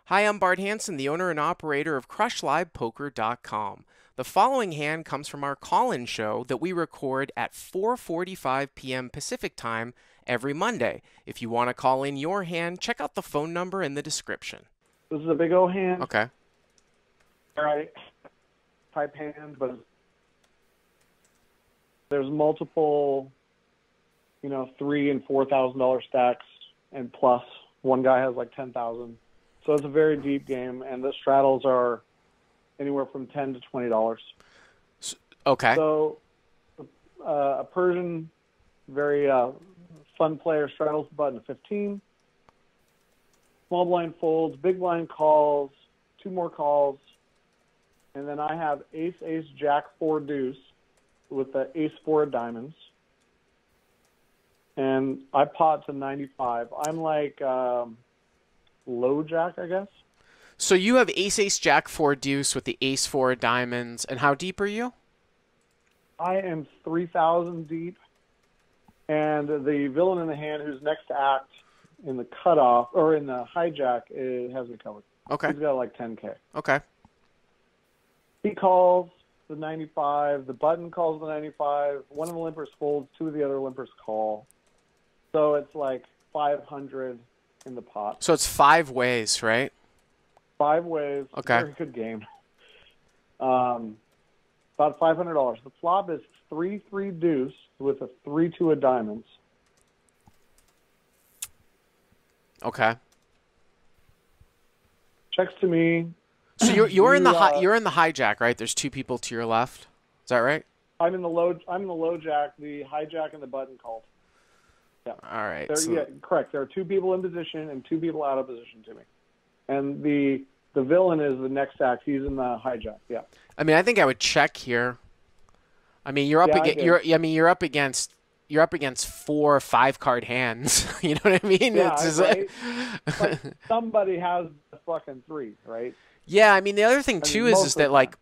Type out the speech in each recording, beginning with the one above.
Hi, I'm Bart Hanson, the owner and operator of CrushLivePoker.com. The following hand comes from our call-in show that we record at 4:45 p.m. Pacific Time every Monday. If you want to call in your hand, check out the phone number in the description. This is a big O hand. Okay. All right. Type hand, but there's multiple, $3,000 and $4,000 stacks, and plus one guy has like 10,000. So it's a very deep game, and the straddles are anywhere from $10 to $20. Okay. So a Persian, very fun player straddles the button at 15. Small blind folds, big blind calls, two more calls, and then I have ace, ace, jack, 4 deuce with the ace 4 of diamonds. And I pot to 95. I'm like low jack, I guess. So you have ace, ace, jack, 4 deuce with the ace 4 of diamonds, and how deep are you? I am 3,000 deep, and the villain in the hand who's next to act in the cutoff, or in the hijack, has me covered. Okay. He's got like 10K. Okay. He calls the 95. The button calls the 95. One of the limpers folds. Two of the other limpers call. So it's like 500 in the pot. So it's 5 ways, right? 5 ways. Okay. Very good game. About $500. The flop is 3-3 deuce with a 3-2 of diamonds. Okay. Checks to me. So you're in the hijack, right? There's 2 people to your left. Is that right? I'm in the low jack. The hijack and the button called. Yeah. All right. Yeah, correct. There are 2 people in position and 2 people out of position to me. And the villain is the next act. He's in the hijack. Yeah. I mean, I think I would check here. I mean, you're up against 4 5-card hands. You know what I mean? Yeah, It's right? Like somebody has the fucking 3, right? Yeah, I mean, the other thing too is that time. like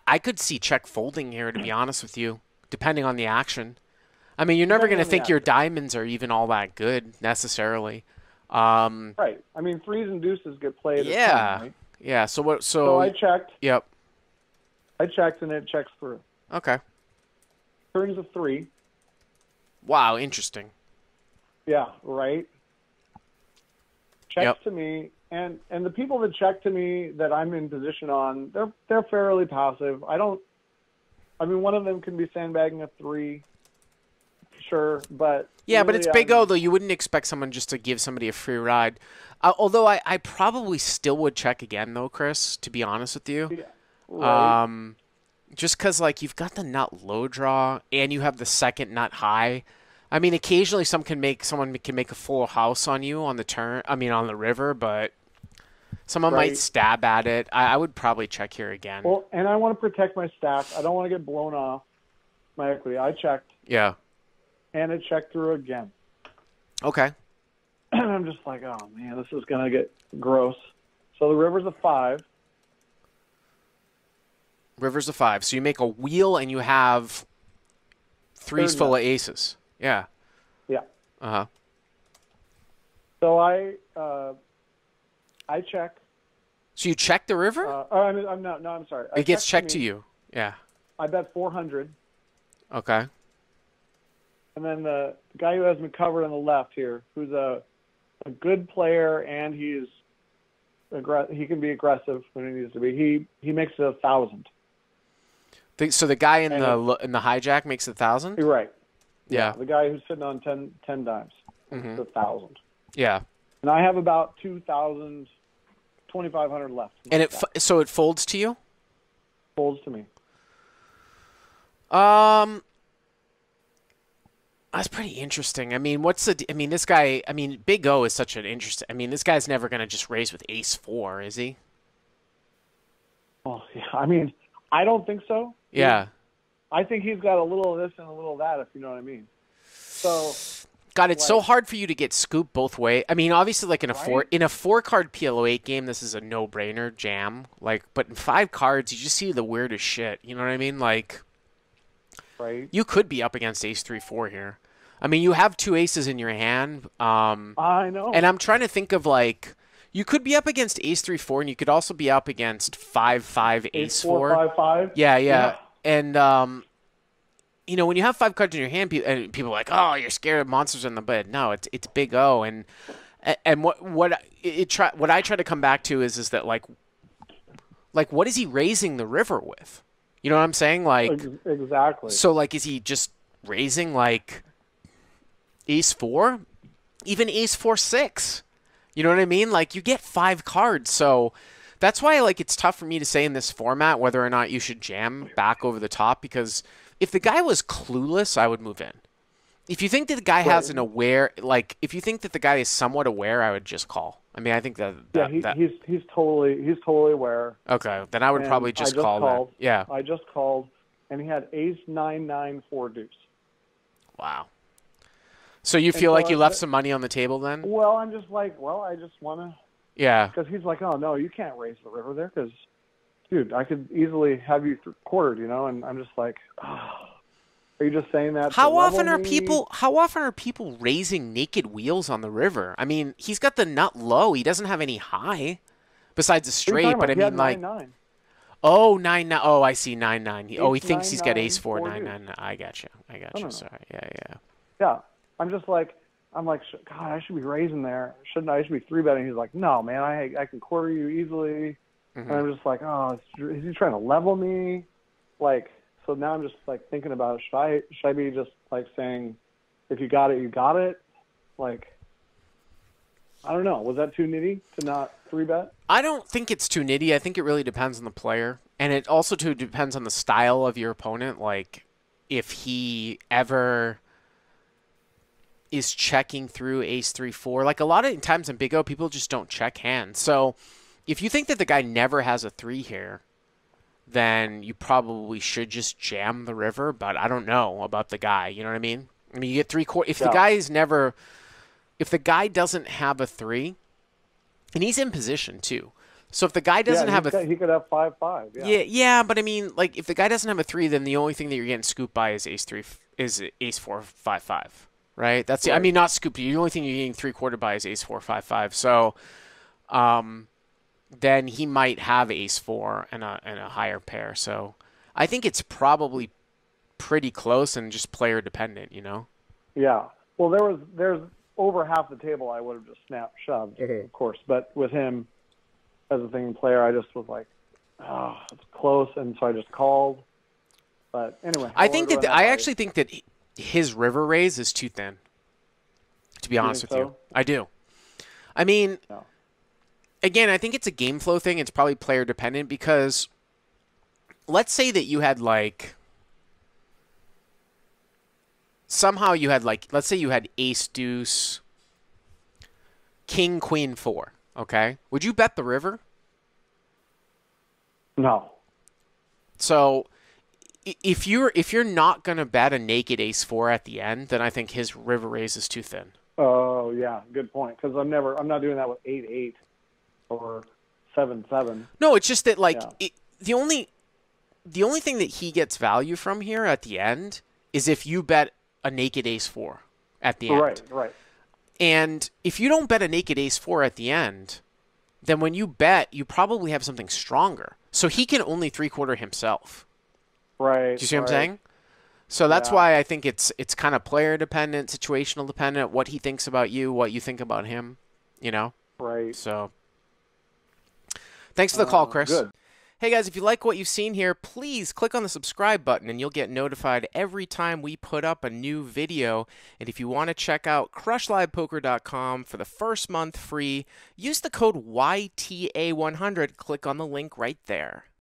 I could see check folding here, to be honest with you, depending on the action. I mean, you're never going to think your diamonds are even all that good necessarily. Right. I mean, 3s and deuces get played. Yeah. Right? Yeah. So what? So I checked. Yep. I checked, and it checks through. Okay. Turns a 3. Wow. Interesting. Yeah. Right. Checks to me, and the people that check to me that I'm in position on, they're fairly passive. I mean, one of them can be sandbagging a 3. Sure, but yeah, really, but it's Big O though. You wouldn't expect someone just to give somebody a free ride. Although I probably still would check again though, Chris. To be honest with you, yeah, right. Just because like you've got the nut low draw and you have the second nut high. I mean, occasionally someone can make a full house on you on the turn. I mean, on the river, but someone might stab at it. I would probably check here again. Well, and I want to protect my stack. I don't want to get blown off my equity. I checked. Yeah. And it checked through again. Okay. And I'm just like, oh, man, this is going to get gross. So the river's a 5. River's a 5. So you make a wheel and you have 3s full of aces. Yeah. Yeah. Uh-huh. So I check. So you check the river? I'm sorry. It gets checked to you. Yeah. I bet 400. Okay. And then the guy who has me covered on the left here, who's a good player, and he can be aggressive when he needs to be. He makes it 1,000. So the guy in the hijack makes 1,000? You're right. Yeah. The guy who's sitting on 10 dimes. Mm-hmm. 1,000. Yeah. And I have about 2,000, 2,500 left. And so it folds to you? Folds to me. That's pretty interesting. I mean, this guy, Big O is such an interesting, this guy's never going to just raise with ace 4, is he? Oh, yeah. I mean, I don't think so. Yeah. I think he's got a little of this and a little of that, if you know what I mean. So, God, it's so hard for you to get scooped both ways. I mean, obviously, like in a 4-card PLO8 game, this is a no-brainer jam. Like, but in 5 cards, you just see the weirdest shit. You know what I mean? Like, you could be up against ace 3-4 here. I mean, you have 2 aces in your hand. I know. And I'm trying to think of, like, You could be up against ace 3-4, and you could also be up against 5-5 Ace ace four 4. five five. Yeah, Yeah. yeah. And you know, when you have 5 cards in your hand, and people are like, "Oh, you're scared of monsters in the bed." No, it's Big O, and what I try to come back to is that like what is he raising the river with? You know what I'm saying? Like, Exactly. so like, is he just raising like ace 4, even ace 4-6? You know what I mean? Like, you get 5 cards, so that's why like it's tough for me to say in this format whether or not you should jam back over the top, because if the guy was clueless, I would move in. If you think that the guy has an aware, like if you think that the guy is somewhat aware, I would just call. I mean, I think that he's totally aware. okay, then I would probably just call called. that. Yeah. I just called, and he had ace 9-9 4 deuce. Wow. So you feel like you left some money on the table then? Well, I'm just like, well, I just want to. Yeah. Because he's like, oh no, you can't raise the river there, because, dude, I could easily have you quartered, you know, and I'm just like, oh. Are you just saying that? How often are people raising naked wheels on the river? I mean, he's got the nut low. He doesn't have any high besides a straight, but I mean like 9-9. Oh, 9-9. Oh, I see 9-9. He thinks he's got ace 4 4 9-9. I got you. No. Sorry. Yeah. Yeah. I'm like, God, I should be raising there. Shouldn't I? I should be 3-betting. He's like, no, man, I can quarter you easily. And I'm just like, oh, is he trying to level me? Like, so now I'm just like thinking about, should I be just like saying, if you got it, you got it? Like, I don't know. Was that too nitty to not 3-bet? I don't think it's too nitty. I think it really depends on the player, and it also too depends on the style of your opponent. Like, if he ever is checking through ace 3-4, like a lot of times in Big O, people just don't check hands. So if you think that the guy never has a 3 here, then you probably should just jam the river. But I don't know about the guy. You know what I mean? I mean, you get 3/4. If the guy doesn't have a 3, and he's in position too. So if the guy doesn't have he could have 5-5. Yeah, but I mean, like, if the guy doesn't have a 3, then the only thing that you're getting scooped by is ace 4 5-5, right? That's I mean, not scooped. The only thing you're getting 3/4 by is ace 4 5-5. So, then he might have ace 4 and a higher pair. So I think it's probably pretty close and just player dependent, you know? Yeah. Well, there's over half the table I would have just snapped shoved, of course. But with him as a thinking player, I just was like, oh, it's close, and so I just called. But anyway, I actually think that his river raise is too thin, to be honest with you. I do. I mean, again, I think it's a game flow thing. It's probably player dependent, because let's say that you had like, somehow you had like, let's say you had ace deuce, king queen 4. Okay, would you bet the river? No. So if you're not gonna bet a naked ace 4 at the end, then I think his river raise is too thin. Oh yeah, good point. Because I'm not doing that with 8-8 or 7-7. No, it's just that like the only thing that he gets value from here at the end is if you bet a naked ace 4 at the end. Right. And if you don't bet a naked ace 4 at the end, then when you bet, you probably have something stronger. So he can only 3/4 himself. Right. Do you see what I'm saying? So that's why I think it's kind of player dependent, situational dependent, what he thinks about you, what you think about him, you know? Right. So thanks for the call, Chris. Good. Hey guys, if you like what you've seen here, please click on the subscribe button and you'll get notified every time we put up a new video. And if you want to check out crushlivepoker.com for the first month free, use the code YTA100. Click on the link right there.